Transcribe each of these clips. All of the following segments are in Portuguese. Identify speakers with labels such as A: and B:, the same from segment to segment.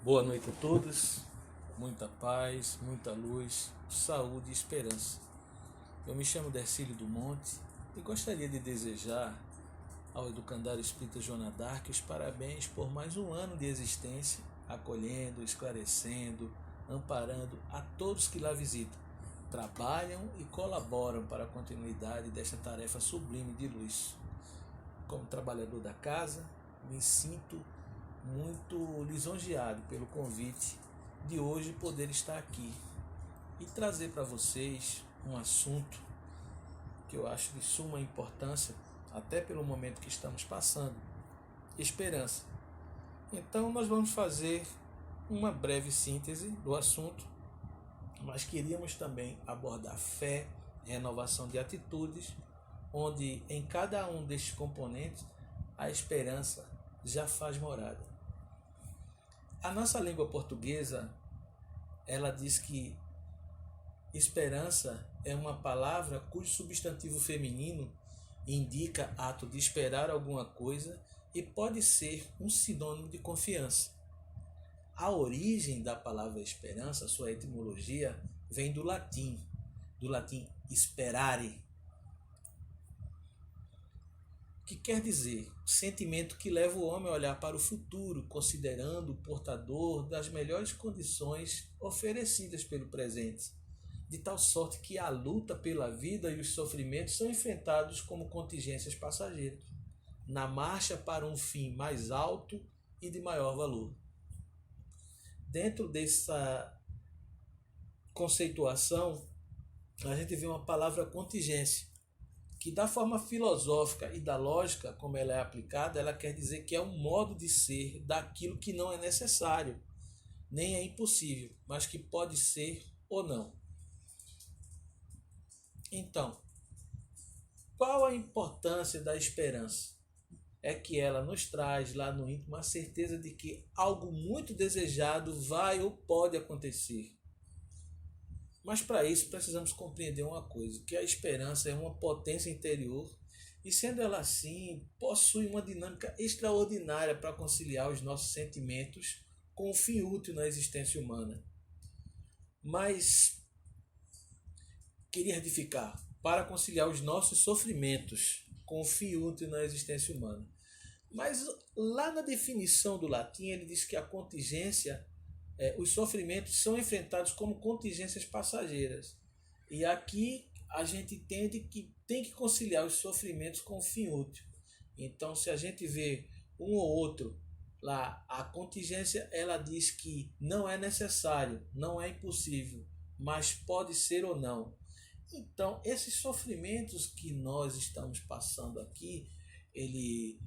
A: Boa noite a todos, muita paz, muita luz, saúde e esperança. Eu me chamo Dercílio do Monte e gostaria de desejar ao Educandário Espírita Joana d'Arc os parabéns por mais um ano de existência, acolhendo, esclarecendo, amparando a todos que lá visitam, trabalham e colaboram para a continuidade desta tarefa sublime de luz. Como trabalhador da casa, me sinto muito lisonjeado pelo convite de hoje poder estar aqui e trazer para vocês um assunto que eu acho de suma importância, até pelo momento que estamos passando: esperança. Então nós vamos fazer uma breve síntese do assunto, mas queríamos também abordar fé, renovação de atitudes, onde em cada um destes componentes a esperança já faz morada. A nossa língua portuguesa, ela diz que esperança é uma palavra cujo substantivo feminino indica ato de esperar alguma coisa e pode ser um sinônimo de confiança. A origem da palavra esperança, sua etimologia, vem do latim sperare, que quer dizer sentimento que leva o homem a olhar para o futuro, considerando o portador das melhores condições oferecidas pelo presente, de tal sorte que a luta pela vida e os sofrimentos são enfrentados como contingências passageiras, na marcha para um fim mais alto e de maior valor. Dentro dessa conceituação, a gente vê uma palavra contingência, que da forma filosófica e da lógica como ela é aplicada, ela quer dizer que é um modo de ser daquilo que não é necessário, nem é impossível, mas que pode ser ou não. Então, qual a importância da esperança? É que ela nos traz lá no íntimo a certeza de que algo muito desejado vai ou pode acontecer. Mas para isso precisamos compreender uma coisa, que a esperança é uma potência interior e, sendo ela assim, possui uma dinâmica extraordinária para conciliar os nossos sentimentos com o fim útil na existência humana. Mas queria retificar, para conciliar os nossos sofrimentos com o fim útil na existência humana. Mas lá na definição do latim ele diz que a contingência, os sofrimentos são enfrentados como contingências passageiras. E aqui a gente entende que tem que conciliar os sofrimentos com o fim útil. Então, se a gente vê um ou outro lá, a contingência ela diz que não é necessário, não é impossível, mas pode ser ou não. Então, esses sofrimentos que nós estamos passando aqui, ele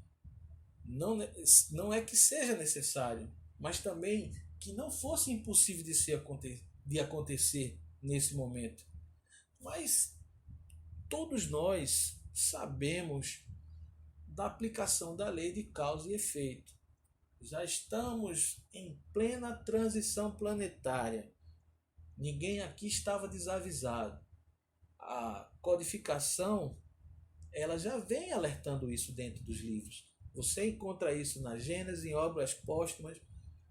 A: não é que seja necessário, mas também que não fosse impossível de acontecer nesse momento. Mas todos nós sabemos da aplicação da lei de causa e efeito. Já estamos em plena transição planetária. Ninguém aqui estava desavisado. A codificação, ela já vem alertando isso dentro dos livros. Você encontra isso na Gênese, em obras póstumas,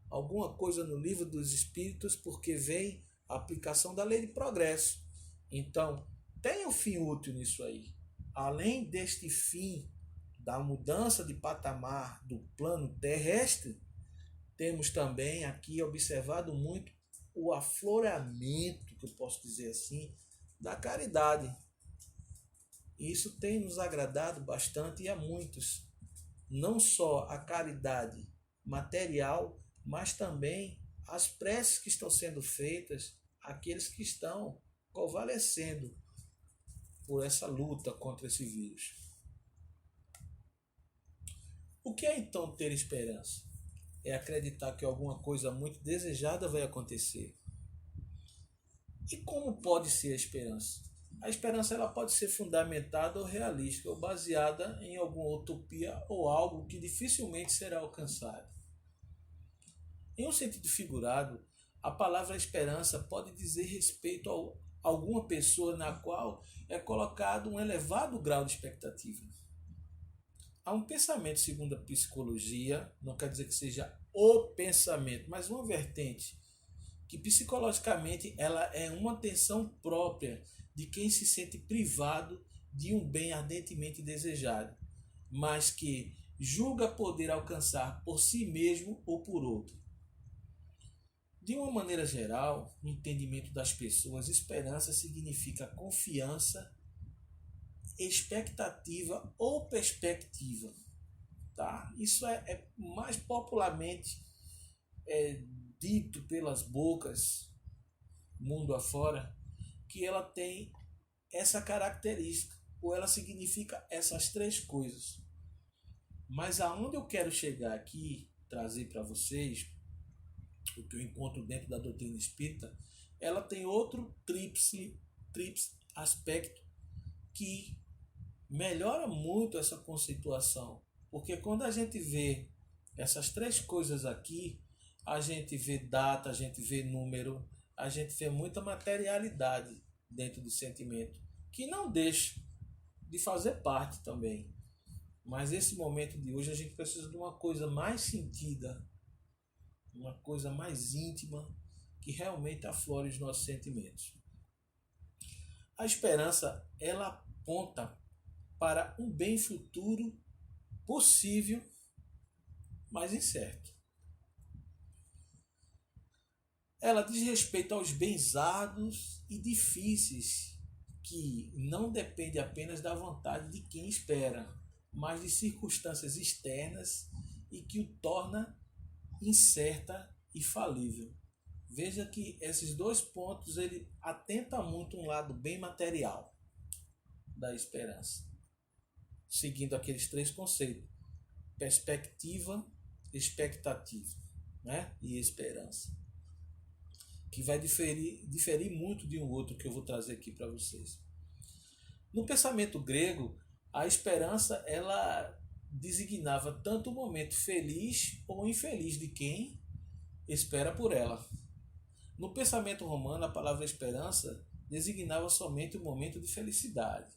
A: alguma coisa no Livro dos Espíritos, porque vem a aplicação da lei de progresso. Então, tem um fim útil nisso aí. Além deste fim da mudança de patamar do plano terrestre, temos também aqui observado muito o afloramento, que eu posso dizer assim, da caridade. Isso tem nos agradado bastante e a muitos. Não só a caridade material, mas também as preces que estão sendo feitas àqueles que estão convalescendo por essa luta contra esse vírus. O que é então ter esperança? É acreditar que alguma coisa muito desejada vai acontecer. E como pode ser a esperança? A esperança ela pode ser fundamentada ou realística, ou baseada em alguma utopia ou algo que dificilmente será alcançado. Em um sentido figurado, a palavra esperança pode dizer respeito a alguma pessoa na qual é colocado um elevado grau de expectativa. Há um pensamento, segundo a psicologia, não quer dizer que seja o pensamento, mas uma vertente que psicologicamente ela é uma tensão própria de quem se sente privado de um bem ardentemente desejado, mas que julga poder alcançar por si mesmo ou por outro. De uma maneira geral, no entendimento das pessoas, esperança significa confiança, expectativa ou perspectiva. Tá? Isso é mais popularmente dito pelas bocas, mundo afora, que ela tem essa característica, ou ela significa essas três coisas. Mas aonde eu quero chegar aqui, trazer para vocês, o que eu encontro dentro da doutrina espírita, ela tem outro tríplice aspecto que melhora muito essa conceituação. Porque quando a gente vê essas três coisas aqui, a gente vê data, a gente vê número, a gente vê muita materialidade dentro do sentimento, que não deixa de fazer parte também. Mas esse momento de hoje a gente precisa de uma coisa mais sentida, uma coisa mais íntima, que realmente aflore os nossos sentimentos. A esperança, ela aponta para um bem futuro possível, mas incerto. Ela diz respeito aos bens árduos e difíceis, que não depende apenas da vontade de quem espera, mas de circunstâncias externas e que o torna incerta e falível. Veja que esses dois pontos ele atenta muito um lado bem material da esperança, seguindo aqueles três conceitos: perspectiva, expectativa, né? E esperança, que vai diferir muito de um outro que eu vou trazer aqui para vocês. No pensamento grego, a esperança ela designava tanto o momento feliz ou infeliz de quem espera por ela. No pensamento romano, a palavra esperança designava somente o momento de felicidade.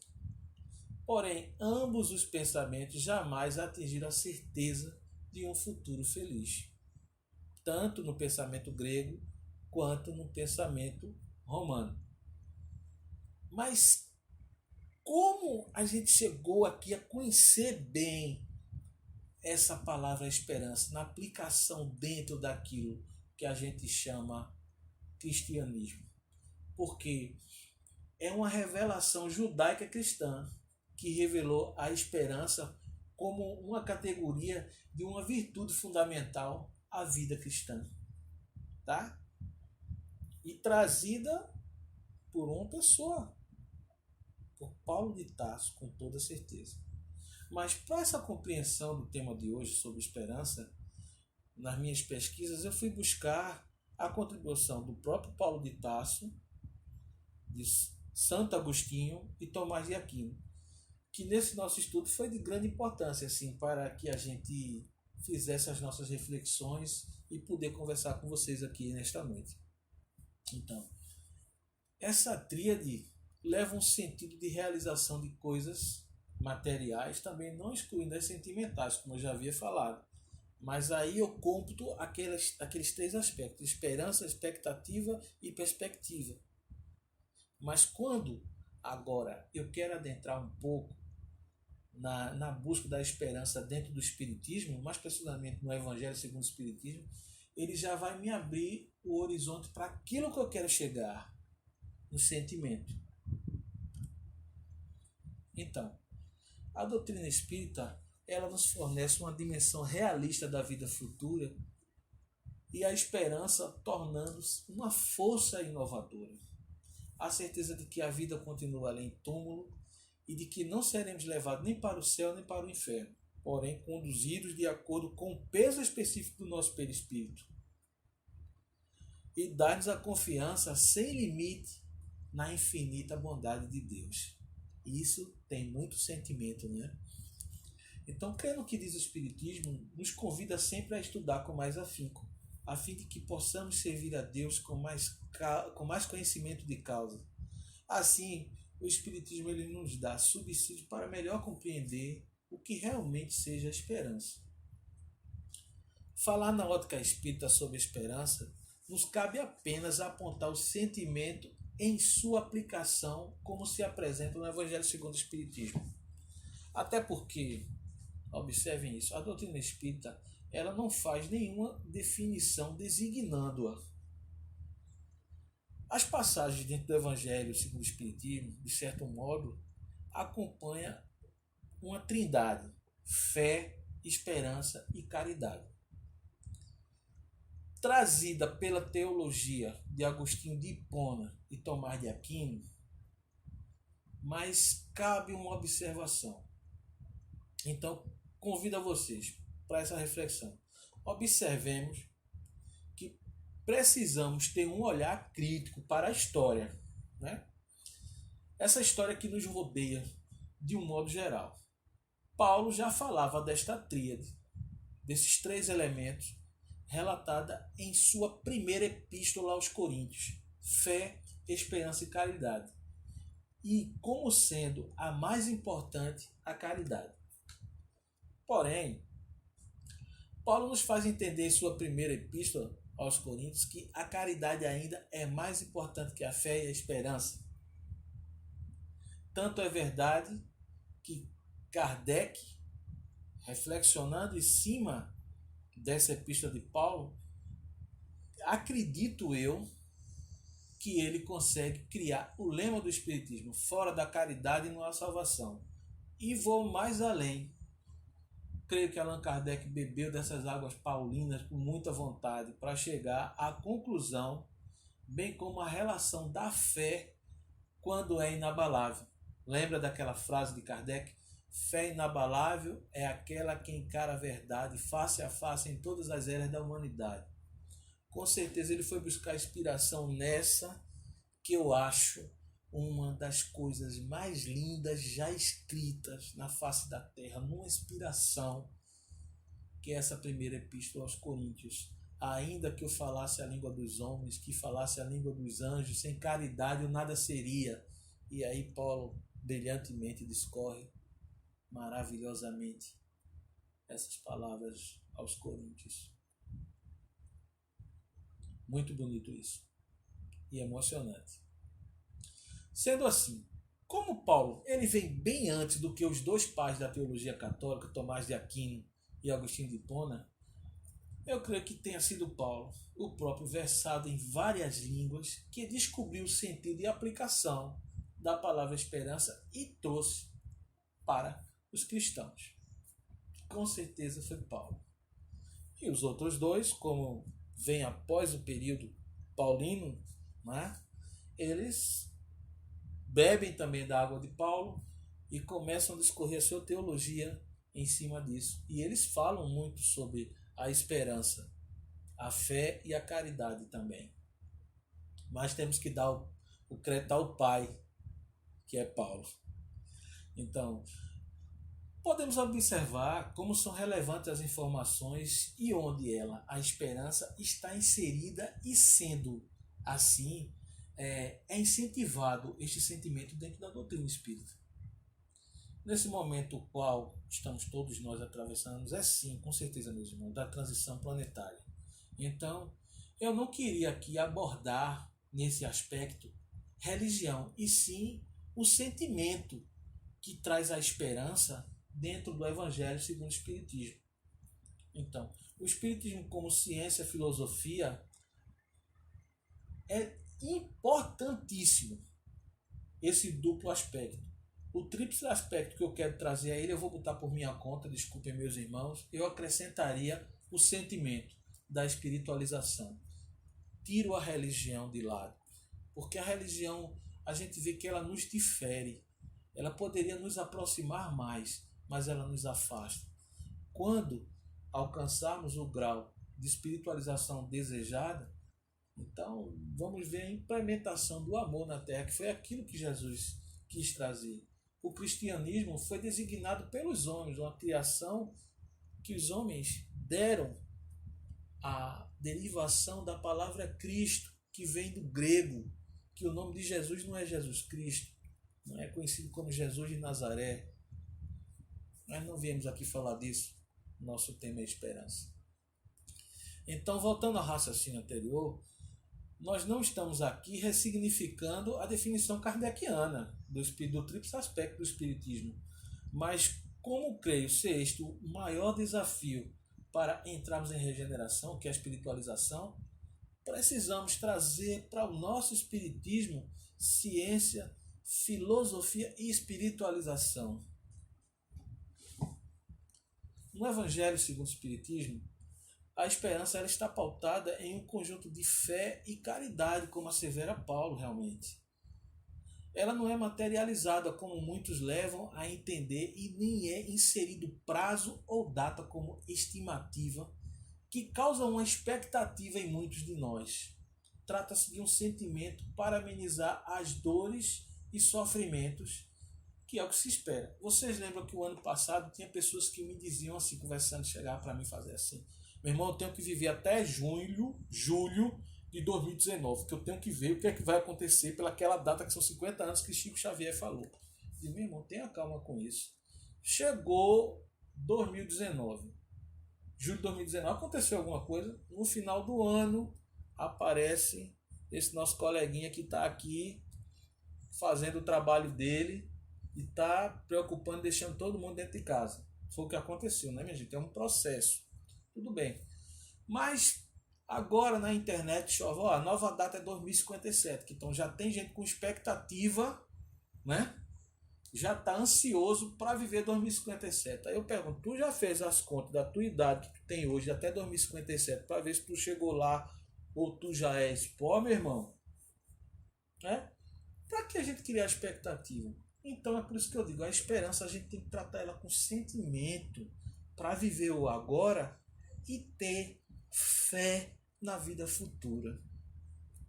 A: Porém, ambos os pensamentos jamais atingiram a certeza de um futuro feliz, tanto no pensamento grego quanto no pensamento romano. Mas como a gente chegou aqui a conhecer bem essa palavra esperança na aplicação dentro daquilo que a gente chama cristianismo? Porque é uma revelação judaica cristã que revelou a esperança como uma categoria de uma virtude fundamental à vida cristã, tá? E trazida por uma pessoa, por Paulo de Tarso, com toda certeza. Mas para essa compreensão do tema de hoje sobre esperança, nas minhas pesquisas eu fui buscar a contribuição do próprio Paulo de Tarso, de Santo Agostinho e Tomás de Aquino, que nesse nosso estudo foi de grande importância assim, para que a gente fizesse as nossas reflexões e poder conversar com vocês aqui nesta noite. Então, essa tríade leva um sentido de realização de coisas materiais, também não excluindo as sentimentais, como eu já havia falado. Mas aí eu computo aqueles três aspectos: esperança, expectativa e perspectiva. Mas quando agora eu quero adentrar um pouco na busca da esperança dentro do Espiritismo, mais precisamente no Evangelho segundo o Espiritismo, ele já vai me abrir o horizonte para aquilo que eu quero chegar, no sentimento. Então, a doutrina espírita ela nos fornece uma dimensão realista da vida futura e a esperança tornando-se uma força inovadora. A certeza de que a vida continua além do túmulo e de que não seremos levados nem para o céu nem para o inferno, porém conduzidos de acordo com o peso específico do nosso perispírito. E dá-nos a confiança sem limite na infinita bondade de Deus. Isso tem muito sentimento, né? Então, crendo no que diz o Espiritismo, nos convida sempre a estudar com mais afinco, a fim de que possamos servir a Deus com mais conhecimento de causa. Assim, o Espiritismo ele nos dá subsídio para melhor compreender o que realmente seja a esperança. Falar na ótica espírita sobre esperança, nos cabe apenas apontar o sentimento em sua aplicação como se apresenta no Evangelho segundo o Espiritismo. Até porque, observem isso, a doutrina espírita ela não faz nenhuma definição designando-a. As passagens dentro do Evangelho segundo o Espiritismo, de certo modo, acompanham uma trindade: fé, esperança e caridade. Trazida pela teologia de Agostinho de Hipona e Tomás de Aquino, mas cabe uma observação. Então, convido a vocês para essa reflexão. Observemos que precisamos ter um olhar crítico para a história, né? Essa história que nos rodeia de um modo geral. Paulo já falava desta tríade, desses três elementos, relatada em sua primeira epístola aos Coríntios: fé, esperança e caridade. E como sendo a mais importante, a caridade. Porém, Paulo nos faz entender em sua primeira epístola aos Coríntios que a caridade ainda é mais importante que a fé e a esperança. Tanto é verdade que Kardec, reflexionando em cima dessa epístola de Paulo, acredito eu que ele consegue criar o lema do Espiritismo: fora da caridade não há salvação. E vou mais além. Creio que Allan Kardec bebeu dessas águas paulinas com muita vontade para chegar à conclusão, bem como a relação da fé quando é inabalável. Lembra daquela frase de Kardec? Fé inabalável é aquela que encara a verdade face a face em todas as eras da humanidade. Com certeza ele foi buscar inspiração nessa, que eu acho uma das coisas mais lindas já escritas na face da terra, numa inspiração, que é essa primeira epístola aos Coríntios. Ainda que eu falasse a língua dos homens, que falasse a língua dos anjos, sem caridade eu nada seria. E aí Paulo brilhantemente discorre maravilhosamente essas palavras aos Coríntios. Muito bonito isso. E emocionante. Sendo assim, como Paulo ele vem bem antes do que os dois pais da teologia católica, Tomás de Aquino e Agostinho de Hipona, eu creio que tenha sido Paulo, o próprio versado em várias línguas, que descobriu o sentido e aplicação da palavra esperança e trouxe para os cristãos. Com certeza foi Paulo. E os outros dois, como vem após o período paulino, né, eles bebem também da água de Paulo e começam a discorrer a sua teologia em cima disso. E eles falam muito sobre a esperança, a fé e a caridade também. Mas temos que dar o crédito ao pai, que é Paulo. Então, podemos observar como são relevantes as informações e onde a esperança, está inserida e sendo assim, é incentivado este sentimento dentro da doutrina espírita. Nesse momento o qual estamos todos nós atravessando, é sim, com certeza, meus irmãos, da transição planetária. Então, eu não queria aqui abordar nesse aspecto religião, e sim o sentimento que traz a esperança dentro do Evangelho segundo o Espiritismo. Então, o Espiritismo como ciência, filosofia, é importantíssimo esse duplo aspecto. O tríplice aspecto que eu quero trazer a ele, eu vou botar por minha conta, desculpem meus irmãos, eu acrescentaria o sentimento da espiritualização. Tiro a religião de lado, porque a religião, a gente vê que ela nos difere, ela poderia nos aproximar mais, mas ela nos afasta. Quando alcançarmos o grau de espiritualização desejada, então vamos ver a implementação do amor na terra, que foi aquilo que Jesus quis trazer. O cristianismo foi designado pelos homens, uma criação que os homens deram a derivação da palavra Cristo, que vem do grego, que o nome de Jesus não é Jesus Cristo, não é conhecido como Jesus de Nazaré. Nós não viemos aqui falar disso, nosso tema é esperança. Então, voltando ao raciocínio anterior, nós não estamos aqui ressignificando a definição kardeciana do triplo aspecto do Espiritismo. Mas, como creio ser este o maior desafio para entrarmos em regeneração, que é a espiritualização, precisamos trazer para o nosso Espiritismo ciência, filosofia e espiritualização. No Evangelho segundo o Espiritismo, a esperança ela está pautada em um conjunto de fé e caridade, como assevera Paulo realmente. Ela não é materializada como muitos levam a entender e nem é inserido prazo ou data como estimativa, que causa uma expectativa em muitos de nós. Trata-se de um sentimento para amenizar as dores e sofrimentos, que é o que se espera. Vocês lembram que o ano passado tinha pessoas que me diziam assim, conversando, chegavam para mim fazer assim: meu irmão, eu tenho que viver até julho de 2019, que eu tenho que ver o que é que vai acontecer pelaquela data que são 50 anos que Chico Xavier falou. Eu disse, meu irmão, tenha calma com isso. Chegou 2019. Julho de 2019, aconteceu alguma coisa. No final do ano, aparece esse nosso coleguinha que está aqui fazendo o trabalho dele e está preocupando, deixando todo mundo dentro de casa. Foi o que aconteceu, né, minha gente? É um processo. Tudo bem. Mas agora na internet chove, ó, a nova data é 2057, que então já tem gente com expectativa, né? Já está ansioso para viver 2057. Aí eu pergunto, tu já fez as contas da tua idade que tu tem hoje até 2057 para ver se tu chegou lá ou tu já és pó, meu irmão? Né? Para que a gente criar expectativa? Então é por isso que eu digo, a esperança a gente tem que tratar ela com sentimento para viver o agora e ter fé na vida futura.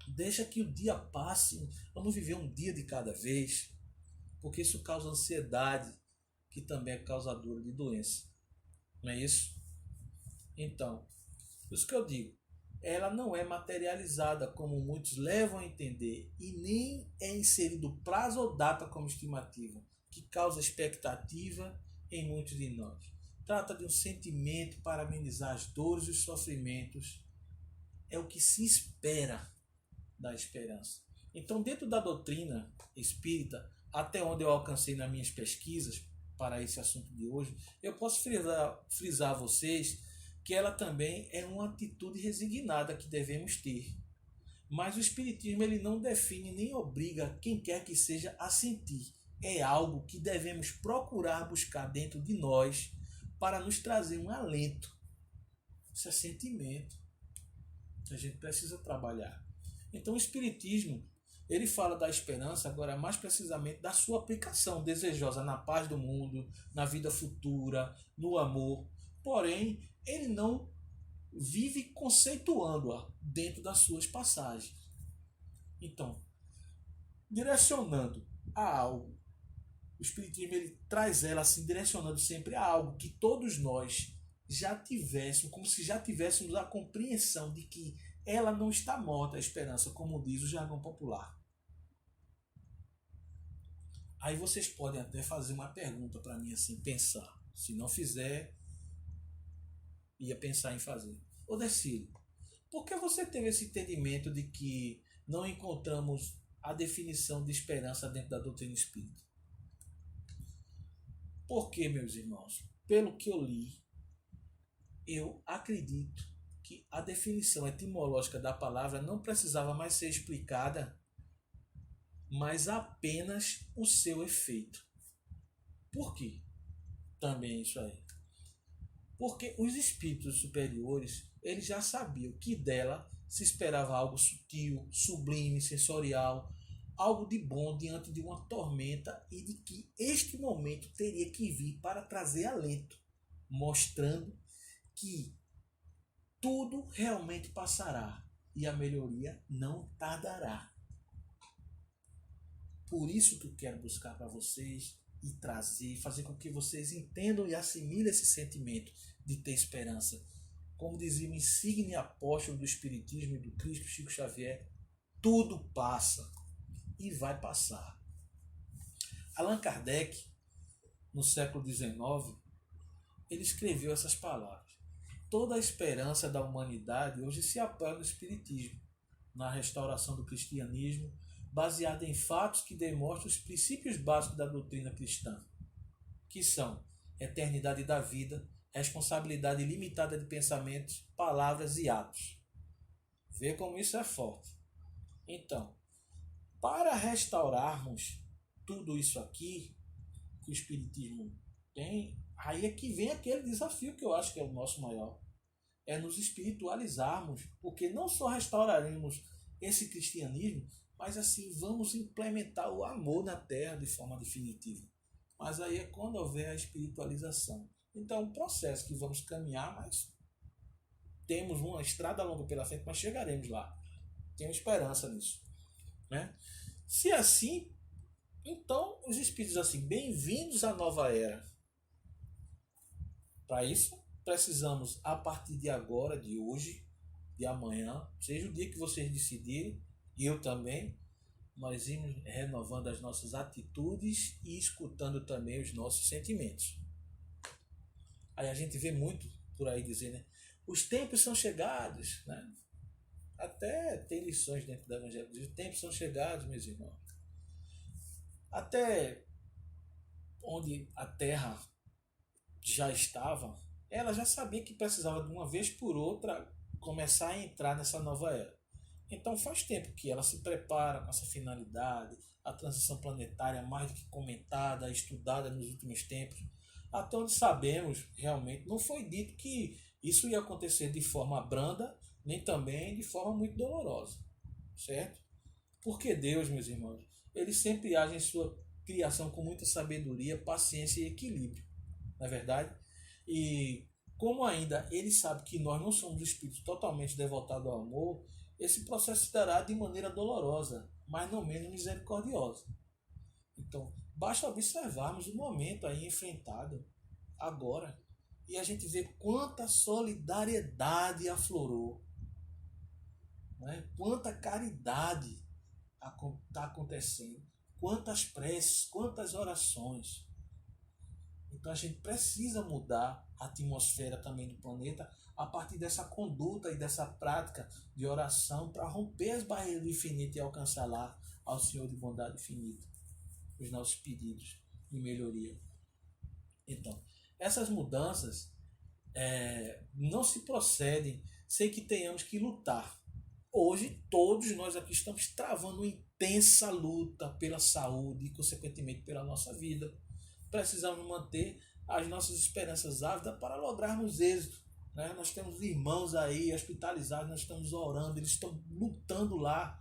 A: Deixa que o dia passe, vamos viver um dia de cada vez, porque isso causa ansiedade, que também é causadora de doença. Não é isso? Então, por isso que eu digo, ela não é materializada como muitos levam a entender e nem é inserido prazo ou data como estimativa, que causa expectativa em muitos de nós. Trata de um sentimento para amenizar as dores e os sofrimentos. É o que se espera da esperança. Então, dentro da doutrina espírita, até onde eu alcancei nas minhas pesquisas para esse assunto de hoje, eu posso frisar a vocês que ela também é uma atitude resignada que devemos ter. Mas o Espiritismo ele não define nem obriga quem quer que seja a sentir. É algo que devemos procurar buscar dentro de nós para nos trazer um alento. Isso é sentimento. A gente precisa trabalhar. Então o Espiritismo ele fala da esperança, agora mais precisamente da sua aplicação desejosa na paz do mundo, na vida futura, no amor. Porém, ele não vive conceituando-a dentro das suas passagens. Então, direcionando a algo, o Espiritismo ele traz ela assim, direcionando sempre a algo que todos nós já tivéssemos, como se já tivéssemos a compreensão de que ela não está morta, a esperança, como diz o jargão popular. Aí vocês podem até fazer uma pergunta para mim assim, pensar. Se não fizer, ia pensar em fazer. Ô Decílio, por que você teve esse entendimento de que não encontramos a definição de esperança dentro da doutrina espírita? Porque, meus irmãos, pelo que eu li, eu acredito que a definição etimológica da palavra não precisava mais ser explicada, mas apenas o seu efeito. Por quê? Também isso aí. Porque os espíritos superiores, eles já sabiam que dela se esperava algo sutil, sublime, sensorial, algo de bom diante de uma tormenta e de que este momento teria que vir para trazer alento, mostrando que tudo realmente passará e a melhoria não tardará. Por isso que eu quero buscar para vocês e trazer, fazer com que vocês entendam e assimilem esse sentimento de ter esperança. Como dizia o insigne apóstolo do Espiritismo e do Cristo, Chico Xavier, tudo passa e vai passar. Allan Kardec, no século XIX, ele escreveu essas palavras. toda a esperança da humanidade hoje se apoia no Espiritismo, na restauração do cristianismo, baseada em fatos que demonstram os princípios básicos da doutrina cristã, que são eternidade da vida, responsabilidade ilimitada de pensamentos, palavras e atos. Vê como isso é forte. Então, para restaurarmos tudo isso aqui que o Espiritismo tem, aí é que vem aquele desafio que eu acho que é o nosso maior. É nos espiritualizarmos, porque não só restauraremos esse cristianismo, mas assim vamos implementar o amor na Terra de forma definitiva. Mas aí é quando houver a espiritualização. Então é um processo que vamos caminhar, mas temos uma estrada longa pela frente, mas chegaremos lá. Tenho esperança nisso, né? Se é assim, então os espíritos assim, bem-vindos à nova era. Para isso, precisamos, a partir de agora, de hoje, de amanhã, seja o dia que vocês decidirem, e eu também, nós irmos renovando as nossas atitudes e escutando também os nossos sentimentos. Aí a gente vê muito por aí dizer, né? Os tempos são chegados, né? Até tem lições dentro do Evangelho. Os tempos são chegados, meus irmãos. Até onde a Terra já estava, ela já sabia que precisava de uma vez por outra começar a entrar nessa nova era. Então faz tempo que ela se prepara com essa finalidade, a transição planetária mais do que comentada, estudada nos últimos tempos. Até onde sabemos, realmente, não foi dito que isso ia acontecer de forma branda, nem também de forma muito dolorosa, certo? Porque Deus, meus irmãos, ele sempre age em sua criação com muita sabedoria, paciência e equilíbrio, não é verdade? E como ainda ele sabe que nós não somos espíritos totalmente devotados ao amor, esse processo se dará de maneira dolorosa, mas não menos misericordiosa. Então, basta observarmos o momento aí enfrentado agora e a gente vê quanta solidariedade aflorou, né? Quanta caridade está acontecendo, quantas preces, quantas orações. Então a gente precisa mudar a atmosfera também do planeta a partir dessa conduta e dessa prática de oração para romper as barreiras do infinito e alcançar lá ao Senhor de bondade infinita os nossos pedidos de melhoria. Então, essas mudanças não se procedem sem que tenhamos que lutar. Hoje, todos nós aqui estamos travando uma intensa luta pela saúde e, consequentemente, pela nossa vida. Precisamos manter as nossas esperanças ávidas para lograrmos êxito, né? Nós temos irmãos aí hospitalizados, nós estamos orando, eles estão lutando lá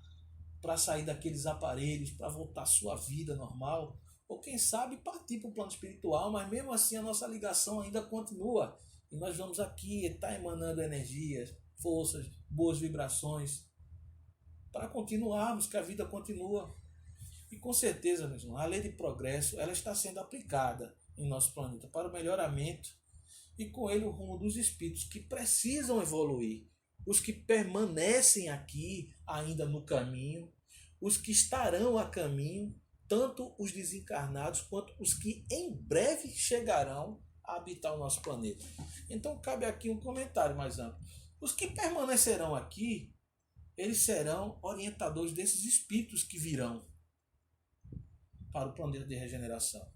A: para sair daqueles aparelhos, para voltar à sua vida normal, ou quem sabe partir para o plano espiritual, mas mesmo assim a nossa ligação ainda continua. E nós vamos aqui estar emanando energias, forças, boas vibrações, para continuarmos, que a vida continua. E com certeza, mesmo, a lei de progresso ela está sendo aplicada em nosso planeta para o melhoramento e com ele o rumo dos espíritos que precisam evoluir, os que permanecem aqui ainda no caminho, os que estarão a caminho, tanto os desencarnados quanto os que em breve chegarão a habitar o nosso planeta. Então cabe aqui um comentário mais amplo. Os que permanecerão aqui, eles serão orientadores desses espíritos que virão para o planeta de regeneração,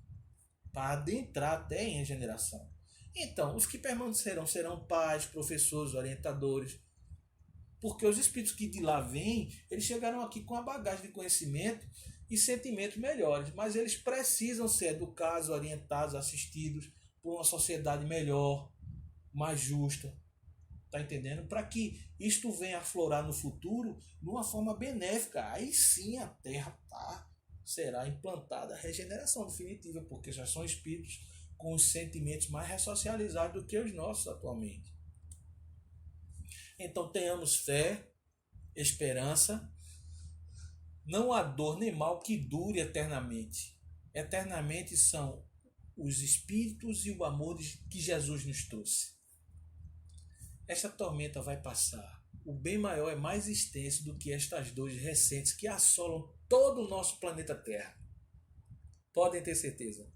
A: para adentrar até em regeneração. Então, os que permanecerão serão pais, professores, orientadores, porque os espíritos que de lá vêm, eles chegaram aqui com a bagagem de conhecimento e sentimentos melhores, mas eles precisam ser educados, orientados, assistidos por uma sociedade melhor, mais justa, tá entendendo? Para que isto venha aflorar no futuro de uma forma benéfica. Aí sim a Terra será implantada a regeneração definitiva, porque já são espíritos com os sentimentos mais ressocializados do que os nossos atualmente. Então tenhamos fé, esperança. Não há dor nem mal que dure eternamente. Eternamente são os espíritos e o amor que Jesus nos trouxe. Esta tormenta vai passar. O bem maior é mais extenso do que estas dores recentes que assolam todo o nosso planeta Terra. Podem ter certeza.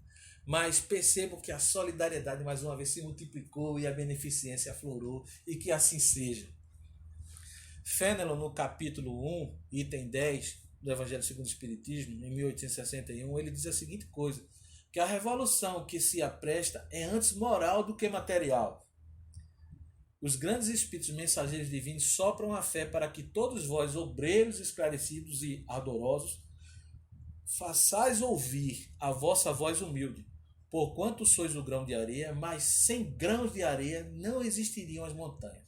A: mas percebo que a solidariedade mais uma vez se multiplicou e a beneficência aflorou, e que assim seja. Fénelon, no capítulo 1, item 10 do Evangelho segundo o Espiritismo, em 1861, ele diz a seguinte coisa, que a revolução que se apresta é antes moral do que material. Os grandes espíritos mensageiros divinos sopram a fé para que todos vós, obreiros esclarecidos e ardorosos, façais ouvir a vossa voz humilde, porquanto sois o grão de areia, mas sem grãos de areia não existiriam as montanhas.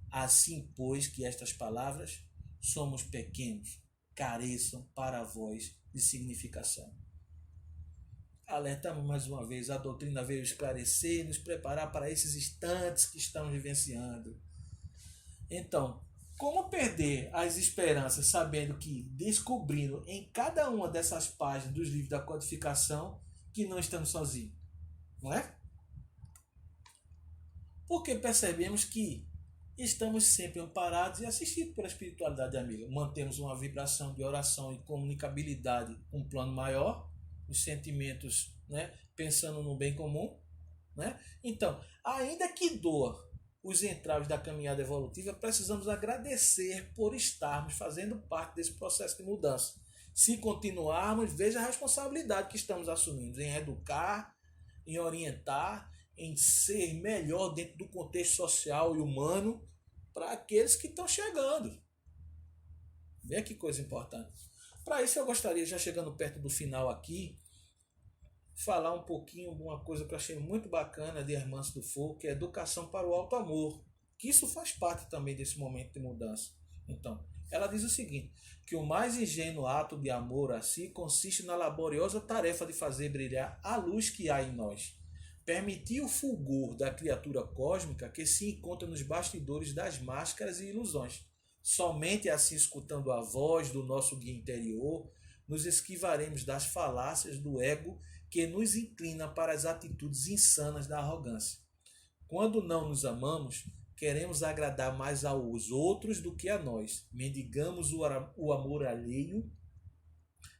A: Assim, pois, que estas palavras, somos pequenos, careçam para vós de significação. Alertamos mais uma vez, a doutrina veio esclarecer, nos preparar para esses instantes que estamos vivenciando. Então, como perder as esperanças sabendo que descobrindo em cada uma dessas páginas dos livros da codificação que não estamos sozinhos? Não é? Porque percebemos que estamos sempre amparados e assistidos pela espiritualidade amiga. Mantemos uma vibração de oração e comunicabilidade com um plano maior, os sentimentos, né, pensando no bem comum. Né? Então, ainda que doa os entraves da caminhada evolutiva, precisamos agradecer por estarmos fazendo parte desse processo de mudança. Se continuarmos, veja a responsabilidade que estamos assumindo em educar, em orientar, em ser melhor dentro do contexto social e humano para aqueles que estão chegando. Vê que coisa importante. Para isso eu gostaria, já chegando perto do final aqui, falar um pouquinho de uma coisa que eu achei muito bacana de Hermance do Fogo, que é educação para o alto amor, que isso faz parte também desse momento de mudança. Então, ela diz o seguinte, que o mais ingênuo ato de amor a si consiste na laboriosa tarefa de fazer brilhar a luz que há em nós, permitir o fulgor da criatura cósmica que se encontra nos bastidores das máscaras e ilusões. Somente assim, escutando a voz do nosso guia interior, nos esquivaremos das falácias do ego que nos inclina para as atitudes insanas da arrogância. Quando não nos amamos, queremos agradar mais aos outros do que a nós. Mendigamos o amor alheio,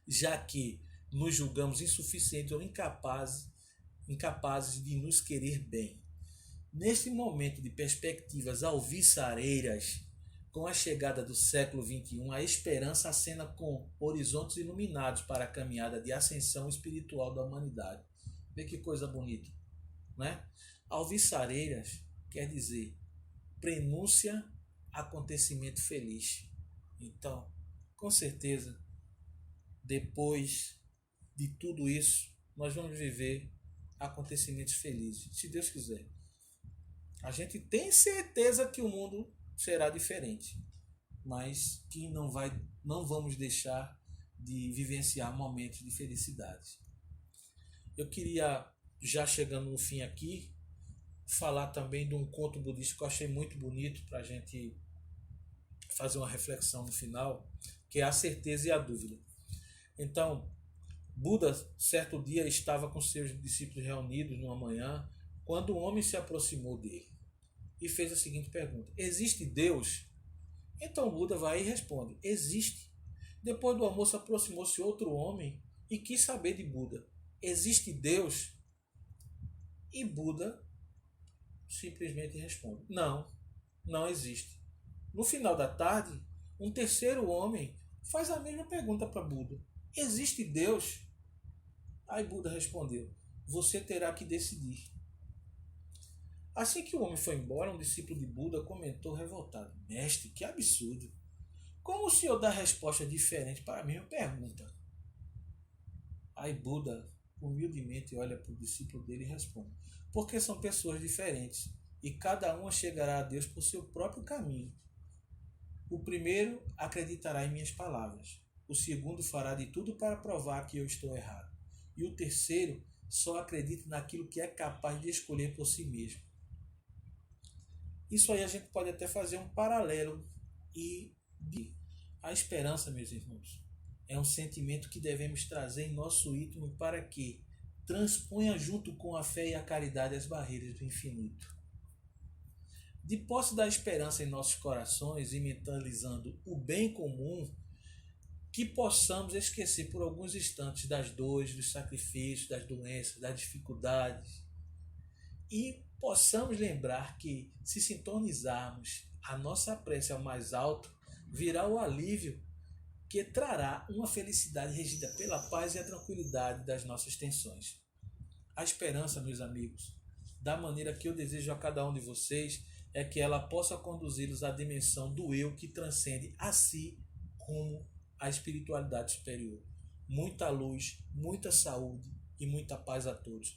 A: já que nos julgamos insuficientes ou incapazes de nos querer bem. Neste momento de perspectivas alviçareiras, com a chegada do século XXI, a esperança acena com horizontes iluminados para a caminhada de ascensão espiritual da humanidade. Vê que coisa bonita, né? Alviçareiras quer dizer prenúncia, acontecimento feliz. Então, com certeza, depois de tudo isso, nós vamos viver acontecimentos felizes, se Deus quiser. A gente tem certeza que o mundo será diferente, mas que não vamos deixar de vivenciar momentos de felicidade. Eu queria, já chegando no fim aqui, falar também de um conto budista que eu achei muito bonito para a gente fazer uma reflexão no final, que é a certeza e a dúvida. Então, Buda, certo dia, estava com seus discípulos reunidos numa manhã, quando um homem se aproximou dele e fez a seguinte pergunta: existe Deus? Então Buda vai e responde: existe. Depois do almoço aproximou-se outro homem e quis saber de Buda: existe Deus? E Buda simplesmente responde: não, não existe. No final da tarde, um terceiro homem faz a mesma pergunta para Buda: existe Deus? Aí Buda respondeu: você terá que decidir. Assim que o homem foi embora, um discípulo de Buda comentou revoltado: mestre, que absurdo! Como o senhor dá resposta diferente para a mesma pergunta? Aí Buda humildemente olha para o discípulo dele e responde: porque são pessoas diferentes e cada uma chegará a Deus por seu próprio caminho. O primeiro acreditará em minhas palavras, o segundo fará de tudo para provar que eu estou errado, e o terceiro só acredita naquilo que é capaz de escolher por si mesmo. Isso aí a gente pode até fazer um paralelo. E a esperança, meus irmãos, é um sentimento que devemos trazer em nosso íntimo para que transponha junto com a fé e a caridade as barreiras do infinito. De posse da esperança em nossos corações e mentalizando o bem comum, que possamos esquecer por alguns instantes das dores, dos sacrifícios, das doenças, das dificuldades e possamos lembrar que, se sintonizarmos a nossa prece ao mais alto, virá o alívio que trará uma felicidade regida pela paz e a tranquilidade das nossas tensões. A esperança, meus amigos, da maneira que eu desejo a cada um de vocês, é que ela possa conduzi-los à dimensão do eu que transcende a si rumo à espiritualidade superior. Muita luz, muita saúde e muita paz a todos.